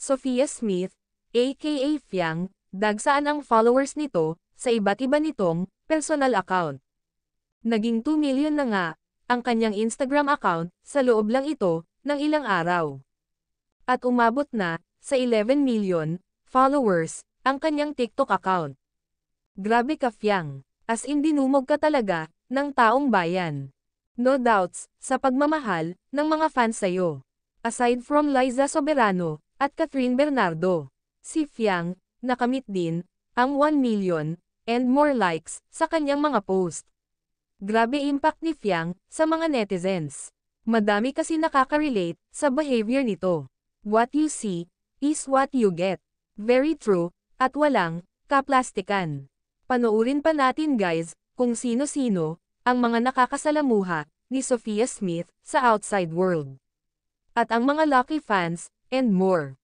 Sophia Smith, aka Fiang, dagsaan ang followers nito, sa iba't iba nitong personal account. Naging 2 million na nga ang kanyang Instagram account sa loob lang ito ng ilang araw. At umabot na sa 11 million followers ang kanyang TikTok account. Grabe ka Fiang, as in dinumog ka talaga ng taong bayan. No doubts sa pagmamahal ng mga fans sa'yo. Aside from Liza Soberano at Catherine Bernardo, si Fiang nakamit din ang 1 million and more likes sa kanyang mga post. Grabe impact ni Fiang sa mga netizens. Madami kasi nakaka-relate sa behavior nito. What you see is what you get. Very true, at walang kaplastikan. Panoorin pa natin guys kung sino-sino ang mga nakakasalamuha ni Sophia Smith sa outside world. At ang mga lucky fans and more.